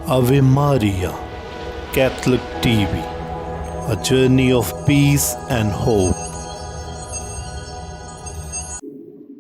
Ave Maria, Catholic TV, a journey of peace and hope.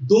2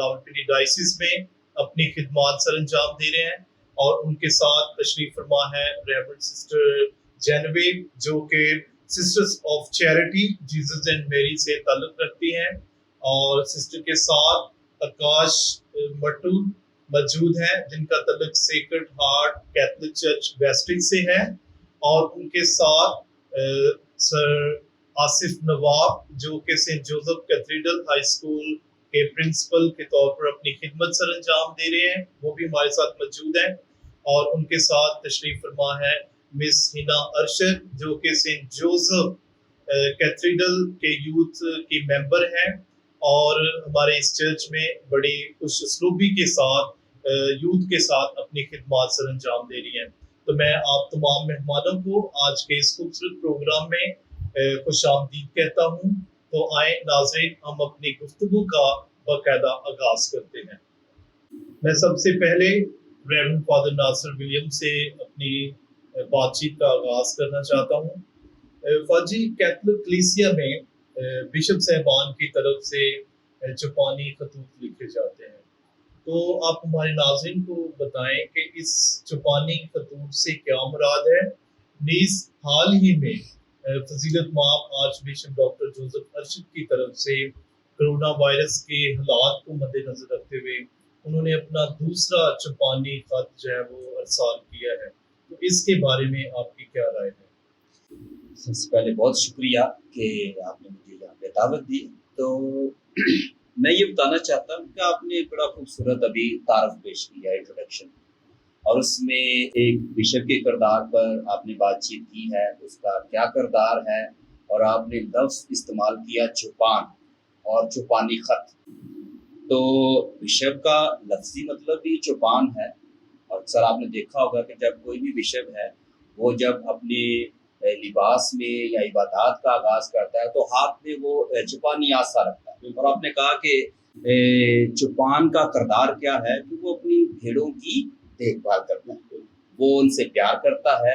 Rawalpindi diocese میں اپنی خدمات سر انجام دے رہے ہیں، اور ان کے ساتھ تشریف فرما ہے ریورنڈ سسٹر جینوی جو کہ sisters of charity Jesus and میری سے تعلق رکھتی ہیں، اور سسٹر کے ساتھ آکاش مٹو موجود ہیں جن کا تعلق sacred heart Catholic church western سے ہے، اور ان کے ساتھ سر آصف نواب جو کہ Saint Joseph cathedral high school کے پرنسپل کے طور پر اپنی خدمت سر انجام دے رہے ہیں، وہ بھی ہمارے ساتھ موجود ہیں، اور ان کے ساتھ تشریف فرما ہے مس ہنا ارشد جو کہ سینٹ جوزف کیتھیڈرل کے یوتھ کی ممبر ہیں، اور ہمارے اس چرچ میں بڑی خوش اسلوبی کے ساتھ یوتھ کے ساتھ اپنی خدمات سر انجام دے رہی ہیں۔ تو میں آپ تمام مہمانوں کو آج کے اس خوبصورت پروگرام میں خوش آمدید کہتا ہوں۔ تو آئیں ناظرین، ہم اپنی گفتگو کا باقاعدہ آغاز کرتے ہیں۔ میں سب سے پہلے ریورنڈ فادر ناصر ولیم سے اپنی بات چیت کا آغاز کرنا چاہتا ہوں۔ فاجی، کیتھولک کلیسیا میں بشپ صاحبان کی طرف سے جاپانی خطوط لکھے جاتے ہیں، تو آپ ہمارے ناظرین کو بتائیں کہ اس جاپانی خطوط سے کیا مراد ہے۔ نیز حال ہی میں فضیلت مآب arch bishop doctor Joseph Arshad کی طرف سے کرونا وائرس کے حالات کو مد نظر رکھتے ہوئے انہوں نے اپنا دوسرا جاپانی خط جو ہے وہ ارسال کیا ہے، تو اس کے بارے میں آپ کی کیا رائے ہے؟ سب سے پہلے بہت شکریہ کہ آپ نے مجھے یہاں پہ دعوت دی۔ تو میں یہ بتانا چاہتا ہوں کہ آپ نے بڑا خوبصورت ابھی تعارف پیش کیا، انٹروڈکشن، اور اس میں ایک بشپ کے کردار پر آپ نے بات چیت کی ہے، اس کا کیا کردار ہے، اور آپ نے لفظ استعمال کیا چوپان اور چوپانی خط۔ تو بشپ کا لفظی مطلب بھی چوپان ہے، اور اکثر آپ نے دیکھا ہوگا کہ جب کوئی بھی بشپ ہے وہ جب اپنے لباس میں یا عبادات کا آغاز کرتا ہے تو ہاتھ میں وہ چوپانی آسا رکھتا ہے، اور آپ نے کہا کہ چوپان کا کردار کیا ہے کہ وہ اپنی بھیڑوں کی دیکھ بھال کرتا ہے، وہ ان سے پیار کرتا ہے،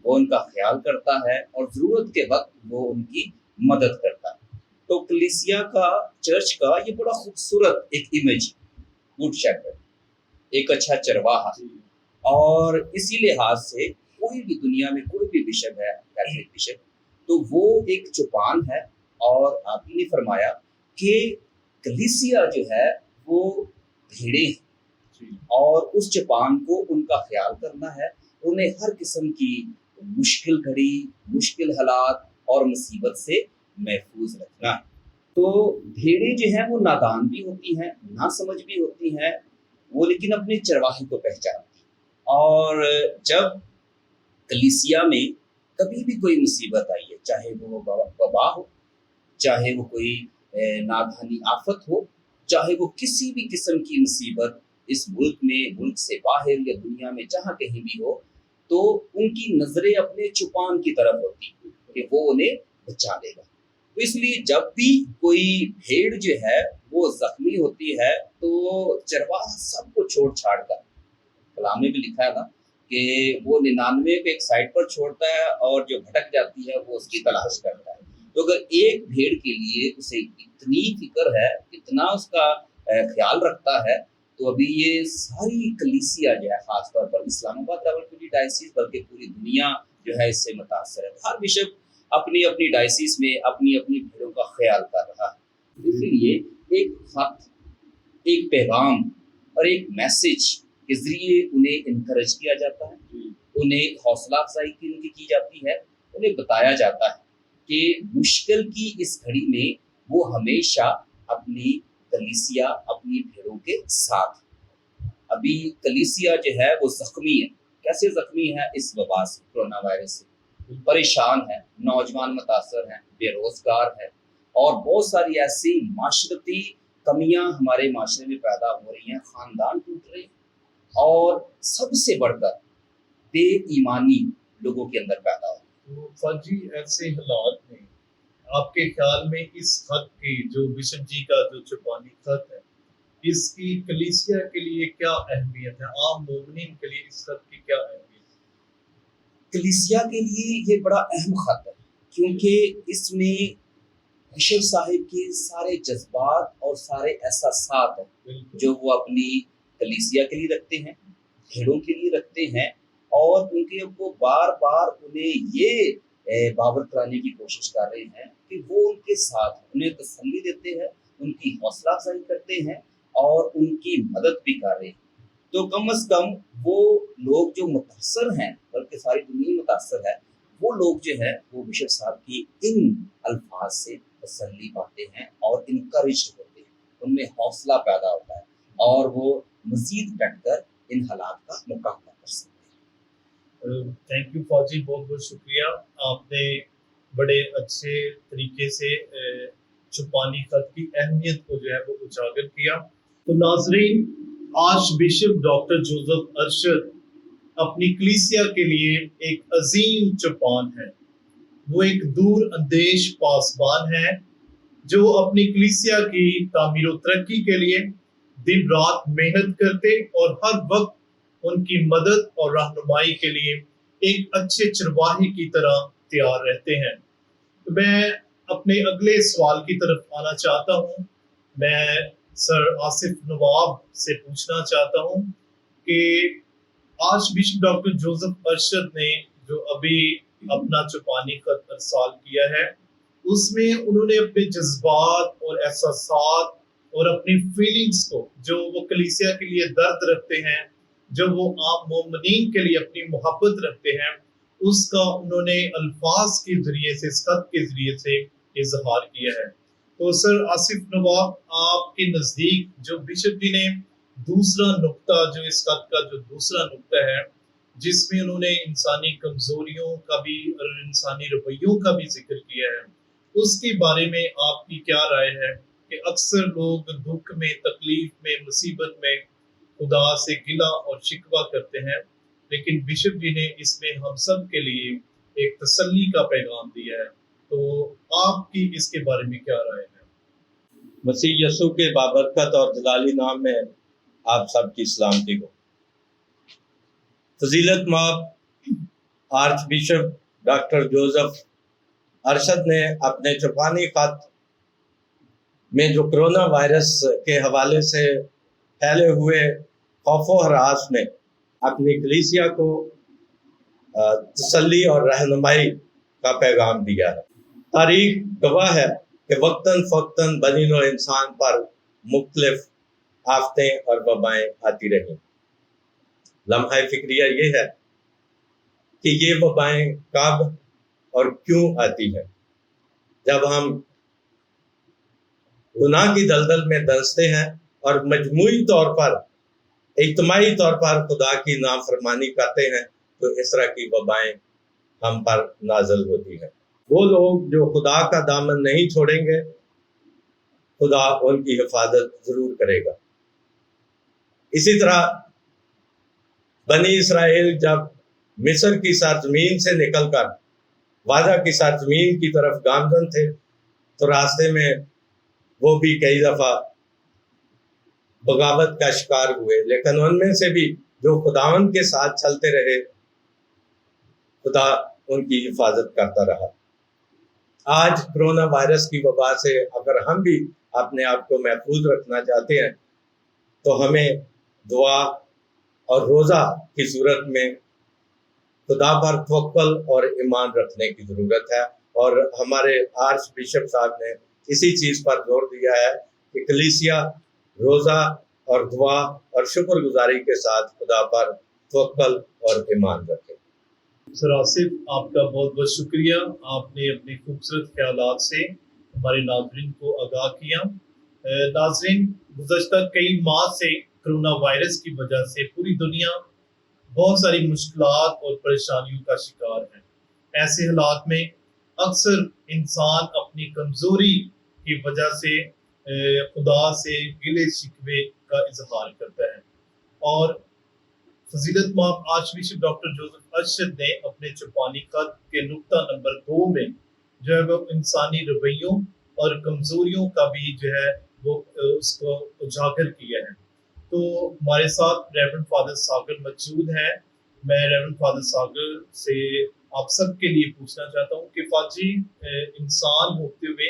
وہ ان کا خیال کرتا ہے، اور ضرورت کے وقت وہ ان کی مدد کرتا ہے۔ تو کلیسیا کا، چرچ کا یہ بڑا خوبصورت ایک امیج، گڈ شیپرڈ، ایک اچھا چرواہا، اور اسی لحاظ سے کوئی بھی دنیا میں کوئی بھی بشپ ہے، کیتھولک بشپ، تو وہ ایک چوپان ہے، اور آپ نے فرمایا کہ کلیسیا جو ہے وہ بھیڑیں ہیں، اور اس چوپان کو ان کا خیال کرنا ہے، انہیں ہر قسم کی مشکل گھڑی، مشکل حالات اور مصیبت سے محفوظ رکھنا ہے۔ تو بھیڑیں جو ہیں وہ نادان بھی ہوتی ہیں، نا سمجھ بھی ہوتی ہیں، وہ لیکن اپنے چرواہے کو پہچانتی ہیں، اور جب کلیسیا میں کبھی بھی کوئی مصیبت آئی ہے، چاہے وہ وبا ہو، چاہے وہ کوئی ناگہانی آفت ہو، چاہے وہ کسی بھی قسم کی مصیبت اس ملک میں، ملک سے باہر یا دنیا میں جہاں کہیں بھی ہو، تو ان کی نظریں اپنے چوپان کی طرف ہوتی کہ وہ انہیں بچا لے گا۔ تو اس لیے جب بھی کوئی بھیڑ جو ہے وہ زخمی ہوتی ہے تو چرواہا سب کو چھوڑ چھاڑ کر، کلام میں بھی لکھا ہے نا کہ وہ 99 کو ایک سائڈ پر چھوڑتا ہے اور جو بھٹک جاتی ہے وہ اس کی تلاش کرتا ہے۔ تو اگر ایک بھیڑ کے لیے اسے اتنی فکر ہے، اتنا اس کا خیال رکھتا ہے، تو ابھی یہ ساری کلیسیا جو ہے، خاص طور پر اسلام آباد راولپنڈی ڈائسس، بلکہ پوری دنیا جو ہے اس سے متاثر ہے۔ ہر بشپ اپنی اپنی ڈائسس میں اپنی اپنی بھیڑوں کا خیال کر رہا ہے، اس لیے ایک خط، ایک پیغام اور ایک میسج کے ذریعے انہیں انکریج کیا جاتا ہے، انہیں حوصلہ افزائی کی جاتی ہے، انہیں بتایا جاتا ہے کہ مشکل کی اس گھڑی میں وہ ہمیشہ اپنی کلیسیا، اپنی بھیڑوں کے ساتھ۔ ابھی کلیسیا جو ہے وہ زخمی ہے۔ کیسے زخمی ہے؟ اس وبا سے، کرونا وائرس سے پریشان ہے، نوجوان متاثر ہیں، بے روزگار ہے، اور بہت ساری ایسی معاشرتی کمیاں ہمارے معاشرے میں پیدا ہو رہی ہیں، خاندان ٹوٹ رہے ہیں، اور سب سے بڑھ کر بے ایمانی لوگوں کے اندر پیدا ہو رہی ہے۔ تو فاجی، ایسے حالات میں آپ کے خیال میں اس خط کی، جو بشپ جی کا جو چوپانی خط ہے، اس کی کلیسیا کے لیے کیا اہمیت ہے؟ عام مومنین کے لیے اس خط کی کیا اہمیت ہے؟ کلیسیا کے لیے یہ بڑا اہم خط ہے، کیونکہ اس میں بشپ صاحب کے سارے جذبات اور سارے احساسات ہیں جو وہ اپنی کلیسیا کے لیے رکھتے ہیں، بھیڑوں کے لیے رکھتے ہیں، اور کیونکہ وہ بار بار انہیں یہ باور کرانے کی کوشش کر رہے ہیں کہ وہ ان کے ساتھ انہیں تسلی دیتے ہیں، ان کی حوصلہ افزائی کرتے ہیں اور ان کی مدد بھی کر رہے ہیں. تو کم از کم وہ لوگ جو متاثر ہیں، بلکہ ساری دنیا متاثر ہے، وہ لوگ جو ہے وہ بشپ صاحب کی ان الفاظ سے تسلی پاتے ہیں اور انکریجڈ ہوتے ہیں، ان میں حوصلہ پیدا ہوتا ہے اور وہ مزید ڈٹ کر ان حالات کا مقابلہ کر سکتے ہیں. تھینک یو فوجی، بہت بہت شکریہ. آپ نے بڑے اچھے طریقے سے چھپانی خط کی اہمیت کو جو ہے وہ اجاگر کیا. تو ناظرین، arch bishop doctor Joseph Arshad اپنی کلیسیا کے لیے ایک عظیم چوپان ہے. وہ ایک دور اندیش پاسبان ہے جو اپنی کلیسیا کی تعمیر و ترقی کے لیے دن رات محنت کرتے اور ہر وقت ان کی مدد اور رہنمائی کے لیے ایک اچھے چرواہے کی طرح تیار رہتے ہیں. تو میں اپنے اگلے سوال کی طرف آنا چاہتا ہوں. میں سر آصف نواب سے پوچھنا چاہتا ہوں کہ arch bishop doctor Joseph Arshad نے جو ابھی اپنا چوپانی خط ارسال کیا ہے، اس میں انہوں نے اپنے جذبات اور احساسات اور اپنی فیلنگز کو، جو وہ کلیسیا کے لیے درد رکھتے ہیں، جو وہ عام مومنین کے لیے اپنی محبت رکھتے ہیں، اس کا انہوں نے الفاظ کے ذریعے سے، اس خط کے ذریعے سے اظہار کیا ہے. تو سر آصف نواب، آپ کے نزدیک جو بشپ جی نے دوسرا نقطہ، جو اس خط کا جو دوسرا نقطہ ہے، جس میں انہوں نے انسانی کمزوریوں کا بھی اور انسانی رویوں کا بھی ذکر کیا ہے، اس کے بارے میں آپ کی کیا رائے ہے؟ کہ اکثر لوگ دکھ میں، تکلیف میں، مصیبت میں خدا سے گلہ اور شکوہ کرتے ہیں، لیکن بشپ جی نے اس میں ہم سب کے لیے ایک تسلی کا پیغام دیا ہے. تو آپ کی اس کے بارے میں کیا رائے ہے؟ مسیح یسوع کے بابرکت اور جلالی نام میں آپ سب کی سلامتی ہو. فضیلت مآب arch bishop doctor Joseph Arshad نے اپنے چوپانی خط میں جو کرونا وائرس کے حوالے سے پھیلے ہوئے خوف و ہراس میں اپنی کلیسیا کو تسلی اور رہنمائی کا پیغام دیا ہے. تاریخ گواہ ہے کہ وقتاً فوقتاً بنی نوع انسان پر مختلف آفتیں اور وبائیں آتی رہیں. لمحہ فکریہ یہ ہے کہ یہ وبائیں کب اور کیوں آتی ہیں. جب ہم گناہ کی دلدل میں دھنستے ہیں اور مجموعی طور پر، اجتماعی طور پر خدا کی نافرمانی کرتے ہیں، تو اس طرح کی وبائیں ہم پر نازل ہوتی ہیں. وہ لوگ جو خدا کا دامن نہیں چھوڑیں گے، خدا ان کی حفاظت ضرور کرے گا. اسی طرح بنی اسرائیل جب مصر کی سرزمین سے نکل کر وعدہ کی سرزمین کی طرف گامزن تھے، تو راستے میں وہ بھی کئی دفعہ بغاوت کا شکار ہوئے، لیکن ان میں سے بھی جو خداوند کے ساتھ چلتے رہے، خدا ان کی حفاظت کرتا رہا. آج کرونا وائرس کی وبا سے اگر ہم بھی اپنے آپ کو محفوظ رکھنا چاہتے ہیں، تو ہمیں دعا اور روزہ کی صورت میں خدا پر توکل اور ایمان رکھنے کی ضرورت ہے. اور ہمارے آرچ بشپ صاحب نے اسی چیز پر زور دیا ہے کہ کلیسیا روزہ اور دعا اور شکر گزاری کے ساتھ خدا پر توکل اور ایمان رکھے. سر آصف، آپ کا بہت بہت شکریہ. آپ نے اپنے خوبصورت خیالات سے ہمارے ناظرین کو آگاہ کیا. ناظرین، گزشتہ کئی ماہ سے کرونا وائرس کی وجہ سے پوری دنیا بہت ساری مشکلات اور پریشانیوں کا شکار ہے. ایسے حالات میں اکثر انسان اپنی کمزوری کی وجہ سے خدا سے گلے شکوے کا اظہار کرتا ہے. اور فضیلت مآب arch bishop doctor Joseph Arshad نے اپنے چوپانی خط کے نقطہ نمبر 2 میں جو ہے وہ انسانی رویوں اور کمزوریوں کا بھی جو ہے وہ اس کو اجاگر کیا ہے. تو ہمارے ساتھ ریورنڈ فادر ساگر موجود ہیں. میں ریورنڈ فادر ساگر سے آپ سب کے لیے پوچھنا چاہتا ہوں کہ فاجی، انسان ہوتے ہوئے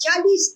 40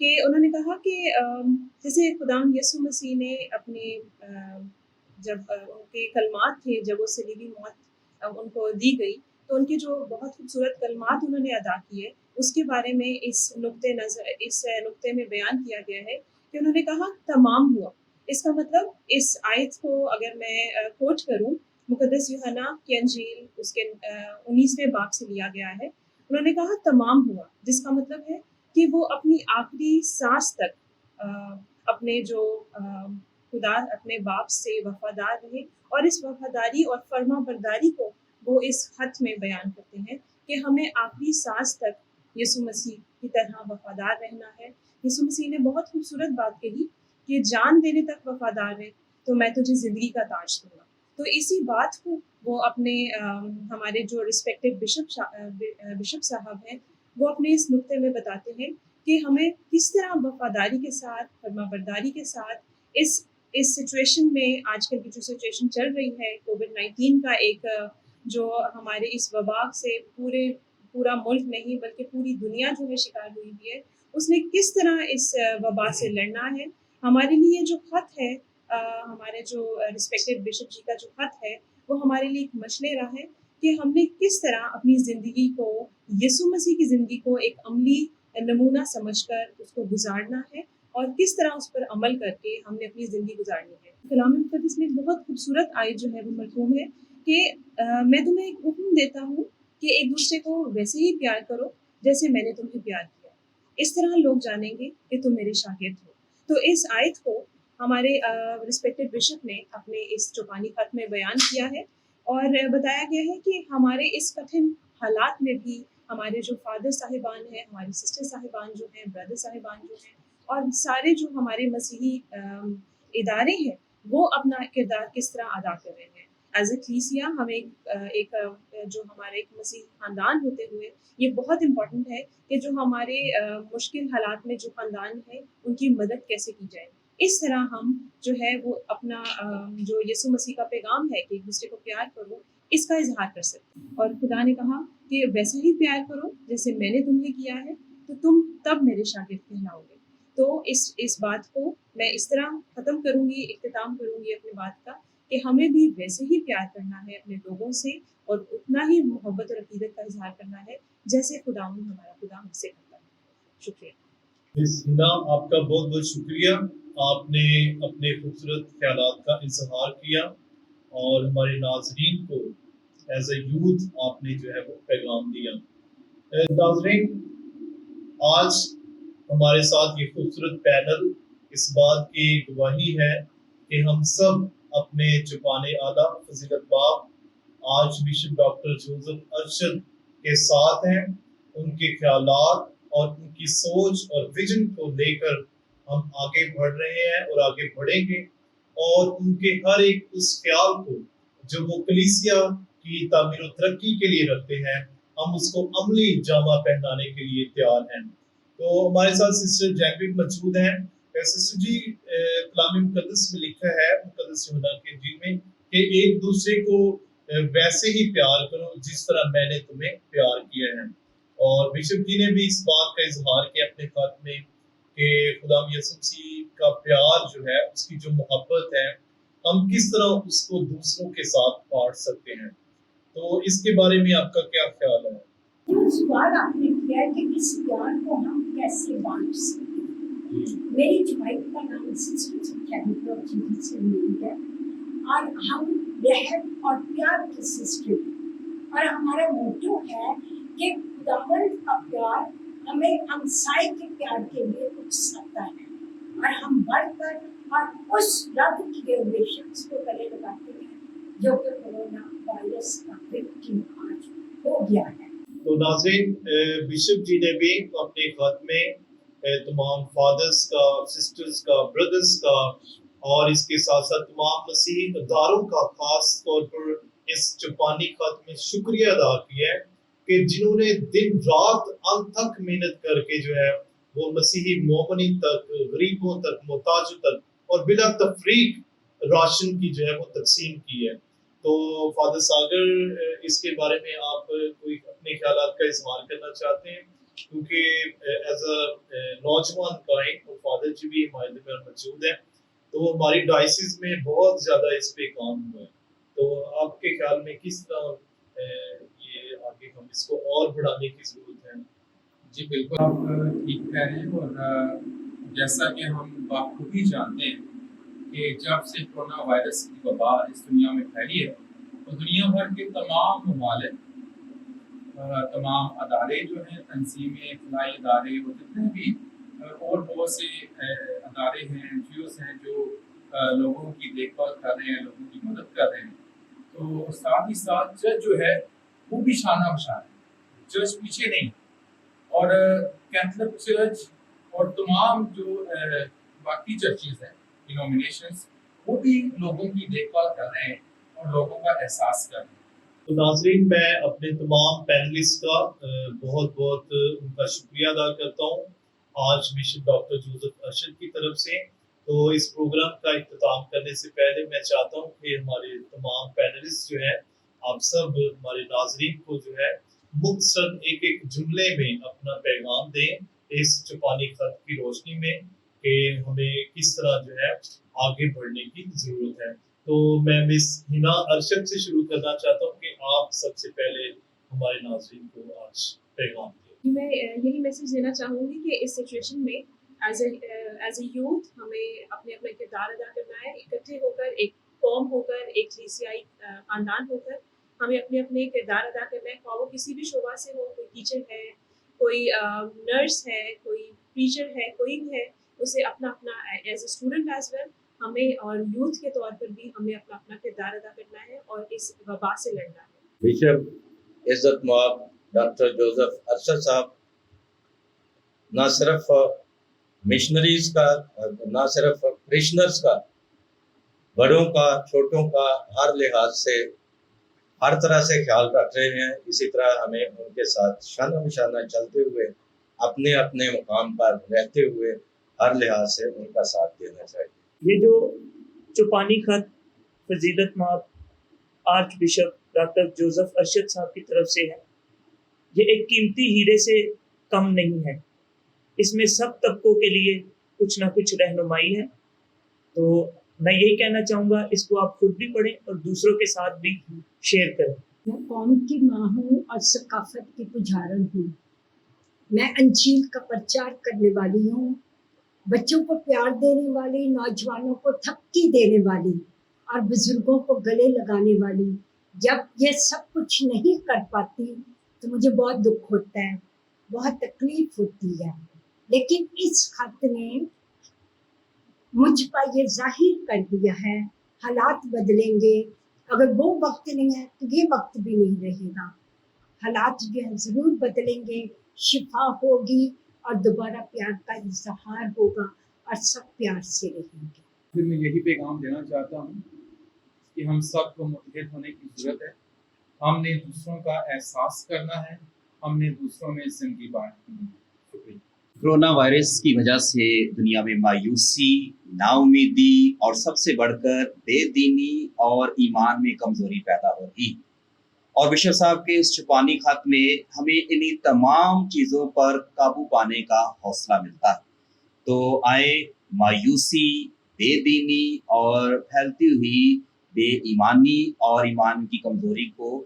کہ انہوں نے کہا کہ جیسے خداوند یسوع مسیح نے اپنے جب ان کے کلمات تھے، جب وہ صلیبی موت ان کو دی گئی، تو ان کے جو بہت خوبصورت کلمات انہوں نے ادا کیے، اس کے بارے میں اس نقطے میں بیان کیا گیا ہے کہ انہوں نے کہا تمام ہوا۔ اس کا مطلب اس آیت کو اگر میں کوٹ کروں، مقدس یوحنا کی انجیل اس کے 19ویں باب سے لیا گیا ہے، انہوں نے کہا تمام ہوا، جس کا مطلب ہے کہ وہ اپنی آخری سانس تک اپنے جو خدا اپنے باپ سے وفادار رہے، اور اس وفاداری اور فرما برداری کو وہ اس خط میں بیان کرتے ہیں کہ ہمیں آخری سانس تک یسوع مسیح کی طرح وفادار رہنا ہے۔ یسوع مسیح نے بہت خوبصورت بات کہی کہ جان دینے تک وفادار ہے تو میں تجھے زندگی کا تاج دوں گا۔ تو اسی بات کو وہ اپنے ہمارے جو رسپیکٹڈ بشپ صاحب ہیں، وہ اپنے اس نقطے میں بتاتے ہیں کہ ہمیں کس طرح وفاداری کے ساتھ، فرما برداری کے ساتھ اس سچویشن میں، آج کل کی جو سچویشن چل رہی ہے کووڈ-19 کا، ایک جو ہمارے اس وبا سے پورا ملک نہیں بلکہ پوری دنیا جو ہے شکار ہوئی ہوئی ہے، اس نے کس طرح اس وبا سے لڑنا ہے۔ ہمارے لیے جو خط ہے، ہمارے جو رسپیکٹڈ بشپ جی کا جو خط ہے، وہ ہمارے لیے ایک مشعل راہ ہے کہ ہم نے کس طرح اپنی زندگی کو، یسوع مسیح کی زندگی کو ایک عملی نمونہ سمجھ کر اس کو گزارنا ہے، اور کس طرح اس پر عمل کر کے ہم نے اپنی زندگی گزارنی ہے۔ کلام مقدس میں بہت خوبصورت آیت جو ہے وہ مرقوم ہے کہ میں تمہیں ایک حکم دیتا ہوں کہ ایک دوسرے کو ویسے ہی پیار کرو جیسے میں نے تمہیں پیار کیا، اس طرح لوگ جانیں گے کہ تم میرے شاگرد ہو۔ تو اس آیت کو ہمارے رسپیکٹڈ بشپ نے اپنے اس چوپانی خط میں بیان کیا ہے، اور بتایا گیا ہے کہ ہمارے اس کٹھن حالات میں بھی ہمارے جو فادر صاحبان ہیں، ہماری سسٹر صاحبان جو ہیں، بردر صاحبان جو ہیں، اور سارے جو ہمارے مسیحی ادارے ہیں، وہ اپنا کردار کس طرح ادا کر رہے ہیں۔ ایز اے کلیسیا ہمیں ایک جو ہمارے ایک مسیحی خاندان ہوتے ہوئے یہ بہت امپورٹنٹ ہے کہ جو ہمارے مشکل حالات میں جو خاندان ہے ان کی مدد کیسے کی جائے۔ اس طرح ہم جو ہے وہ اپنا جو یسوع مسیح کا پیغام ہے کہ ایک دوسرے کو پیار کرو، اس کا اظہار کر سکتے ہیں۔ اور خدا نے کہا کہ ویسے ہی پیار کرو جیسے میں نے تمہیں کیا ہے، تو تم تب میرے شاگرد کہلاؤ گے۔ تو اس بات کو میں اس طرح ختم کروں گی، اختتام کروں گی اپنی بات کا، کہ ہمیں بھی ویسے ہی پیار کرنا ہے اپنے لوگوں سے، اور اتنا ہی محبت اور عقیدت کا اظہار کرنا ہے جیسے خداوند ہمارا خدا ہم سے کرتا ہے۔ شکریہ۔ ہنا، آپ کا بہت بہت شکریہ، آپ نے اپنے خوبصورت خیالات کا اظہار کیا اور ہمارے ناظرین کو ایز اے یوتھ آپ نے جو ہے وہ پیغام دیا۔ ناظرین، آج ہمارے ساتھ یہ خوبصورت پینل اس بات کی گواہی ہے کہ ہم سب اپنے چوپانے اعلیٰ فضیلت باب arch bishop doctor Joseph Arshad کے ساتھ ہیں۔ ان کے خیالات اور ان کی سوچ اور ویژن کو لے کر ہم آگے بڑھ رہے ہیں اور آگے بڑھیں گے، اور ان کے ہر ایک اس خیال کو جو وہ کلیسیا کی تعمیر و ترقی کے لیے رکھتے ہیں، ہم اس کو عملی جامہ پہنانے کے لیے تیار ہیں۔ تو ہمارے ساتھ سسٹر جیکوین موجود ہیں۔ سسٹر جی، کلام مقدس میں لکھا ہے، مقدس یوحنا کی انجیل میں، کہ ایک دوسرے کو ویسے ہی پیار کرو جس طرح میں نے تمہیں پیار کیا ہے۔ اور بشپ جی نے بھی اس بات کا اظہار کیا اپنے خط میں کہ خدا یسوع مسیح کا پیار جو ہے، اس کی جو محبت ہے، ہم کس طرح اس کو دوسروں کے ساتھ بانٹ سکتے ہیں۔ تو اس کے بارے میں آپ کا کیا خیال ہے؟ جو سوال آپ نے کیا ہے کہ اس پیار کو ہم کیسے بانٹ سکتے ہیں، میری چھپائی کا نام سسٹر سے ملی ہے، اور ہم رحم اور پیار کی سسٹر ہیں، اور ہمارا موٹو ہے کہ خداوند کا پیار ہمیں ہمسائے کے پیار کے لیے اٹھ سکتا ہے، اور ہم بڑھ کر اور اس رب کی ریلیشنس کو گلے لگاتے ہیں جو کہ کورونا وائرس کا وکٹم آج ہو گیا ہے۔ تو ناظرین، بشپ جی نے بھی اپنے خط میں تمام فادرز کا، سسٹرز کا، بردرز کا، اور اس کے ساتھ ساتھ تمام مسیحی اداروں کا خاص طور پر اس چوپانی خط میں شکریہ ادا کیا ہے کہ جنہوں نے دن رات انت تک محنت کر کے جو ہے وہ مسیحی مومنین تک، غریبوں تک، محتاجوں تک اور بلا تفریق راشن کی جو ہے وہ تقسیم کی ہے۔ تو فادر ساگر، اس کے بارے میں آپ کوئی اپنے خیالات کا اظہار کرنا چاہتے ہیں؟ کیونکہ ایز اے نوجوان قائد اور فادر جی بھی ہمارے درمیان موجود ہیں، تو ہماری ڈائسس میں بہت زیادہ اس پہ کام ہوا ہے. تو آپ کے خیال میں کس طرح یہ آگے ہم اس کو اور بڑھانے کی ضرورت ہے؟ جی بالکل آپ ٹھیک کہہ رہے ہیں، اور جیسا کہ ہم بخوبی جانتے ہیں کہ جب سے کورونا وائرس کی وبا اس دنیا میں پھیلی ہے تو دنیا بھر کے تمام ممالک، تمام ادارے جو ہیں، تنظیمیں، فلاحی ادارے اور جتنے بھی اور بہت سے ادارے ہیں، این جی اوز ہیں جو لوگوں کی دیکھ بھال کر رہے ہیں، لوگوں کی مدد کر رہے ہیں. تو ساتھ ہی ساتھ جج جو ہے وہ بھی شانہ بشانہ ہے، جج پیچھے نہیں. اور کیتھولک چرچ اور تمام جو باقی چرچز ہیں، ڈینومینیشنز، وہ بھی لوگوں کی دیکھ بھال کر رہے ہیں اور لوگوں کا احساس کر رہے ہیں. تو ناظرین، میں اپنے تمام پینلسٹ کا بہت بہت ان کا شکریہ ادا کرتا ہوں آج بشپ ڈاکٹر جوزف ارشد کی طرف سے. تو اس پروگرام کا اختتام کرنے سے پہلے میں چاہتا ہوں کہ ہمارے تمام پینلسٹ جو ہیں، آپ سب ہمارے ناظرین کو جو ہے مختصر ایک ایک جملے میں اپنا پیغام دیں اس چوپانی خط کی روشنی میں کہ ہمیں کس طرح جو ہے آگے بڑھنے کی ضرورت ہے. تو میں مس ہنا ارشد سے شروع کرنا چاہتا ہوں کہ آپ سب سے پہلے ہمارے ناظرین کو آج پیغام دیں. میں یہی میسج دینا چاہوں گی کہ اس سچویشن میں ایز اے یوتھ ہمیں اپنے اپنا کردار ادا کرنا ہے. اکٹھے ہو کر، ایک قوم ہو کر، ایک کلیسیائی خاندان ہو کر ہمیں اپنے اپنے کردار ادا کرنا ہے. خواہ وہ کسی بھی شعبہ سے ہو، کوئی ٹیچر ہے، کوئی نرس ہے، کوئی ٹیچر ہے، کوئی بھی ہے، اسے اپنا اپنا as a student as well ہمیں، اور یوتھ کے طور پر بھی ہمیں اپنا اپنا کردار ادا کرنا ہے اور اس وبا سے لڑنا ہے. بشپ عزت مآب ڈاکٹر جوزف ارشد صاحب نہ صرف مشنریز کا، نہ صرف پریشنرز کا، بڑوں کا، چھوٹوں کا، ہر لحاظ سے ہر طرح سے خیال رکھ رہے ہیں. اسی طرح ہمیں ان کے ساتھ شانہ بشانہ چلتے ہوئے، اپنے اپنے مقام پر رہتے ہوئے ہر لحاظ سے ان کا ساتھ دینا چاہیے. یہ جو چوپانی خط فضیلت مآب arch bishop doctor Joseph Arshad صاحب کی طرف سے ہے، یہ ایک قیمتی ہیرے سے کم نہیں ہے. اس میں سب طبقوں کے لیے کچھ نہ کچھ رہنمائی ہے. تو میں یہی کہنا چاہوں گا، اس کو آپ خود بھی پڑھیں اور دوسروں کے ساتھ بھی شیئر کریں. میں قوم کی ماں ہوں اور ثقافت کی پجارن ہوں. میں انجیل کا پرچار کرنے والی ہوں، بچوں کو پیار دینے والی، نوجوانوں کو تھپکی دینے والی اور بزرگوں کو گلے لگانے والی. جب یہ سب کچھ نہیں کر پاتی تو مجھے بہت دکھ ہوتا ہے، بہت تکلیف ہوتی ہے. لیکن اس خط نے مجھ پر یہ ظاہر کر دیا ہے حالات بدلیں گے. اگر وہ وقت نہیں ہے تو یہ وقت بھی نہیں رہے گا. حالات جو ہے ضرور بدلیں گے، شفا ہوگی اور دوبارہ پیار کا اظہار ہوگا اور سب پیار سے رہیں گے. پھر میں یہی پیغام دینا چاہتا ہوں کہ ہم سب کو متحد ہونے کی ضرورت ہے. ہم نے دوسروں کا احساس کرنا ہے، ہم نے دوسروں میں زندگی بانٹنی ہے. شکریہ. کورونا وائرس کی وجہ سے دنیا میں مایوسی، نا امیدی اور سب سے بڑھ کر بے دینی اور ایمان میں کمزوری پیدا ہو رہی. اور بشپ صاحب کے اس چوپانی خط میں ہمیں انہی تمام چیزوں پر قابو پانے کا حوصلہ ملتا ہے. تو آئے مایوسی، بے دینی اور پھیلتی ہوئی بے ایمانی اور ایمان کی کمزوری کو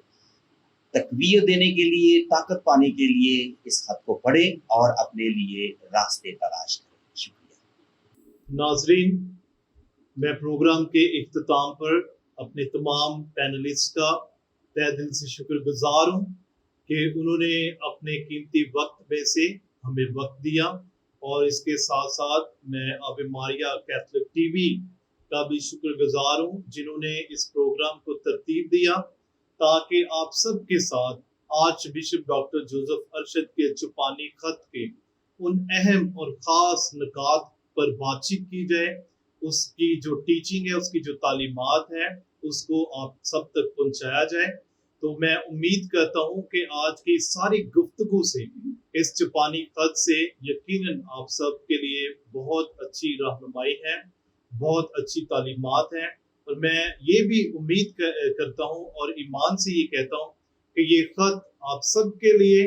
تقویت دینے کے لیے، طاقت پانے کے لیے اس خط کو پڑھیں اور اپنے لیے راستے تلاش کریں. شکریہ. ناظرین، میں پروگرام کے اختتام پر اپنے تمام پینلسٹ کا تہ دل سے شکر گزار ہوں کہ انہوں نے اپنے قیمتی وقت میں سے ہمیں وقت دیا. اور اس کے ساتھ ساتھ میں آوے ماریا کیتھولک ٹی وی کا بھی شکر گزار ہوں جنہوں نے اس پروگرام کو ترتیب دیا تاکہ آپ سب کے ساتھ arch bishop doctor Joseph Arshad کے چوپانی خط کے ان اہم اور خاص نکات پر بات چیت کی جائے. اس کی جو ٹیچنگ ہے، اس کی جو تعلیمات ہیں، اس کو آپ سب تک پہنچایا جائے. تو میں امید کرتا ہوں کہ آج کی ساری گفتگو سے، اس چوپانی خط سے یقیناً آپ سب کے لیے بہت اچھی رہنمائی ہے، بہت اچھی تعلیمات ہیں. اور میں یہ بھی امید کرتا ہوں اور ایمان سے یہ کہتا ہوں کہ یہ خط آپ سب کے لیے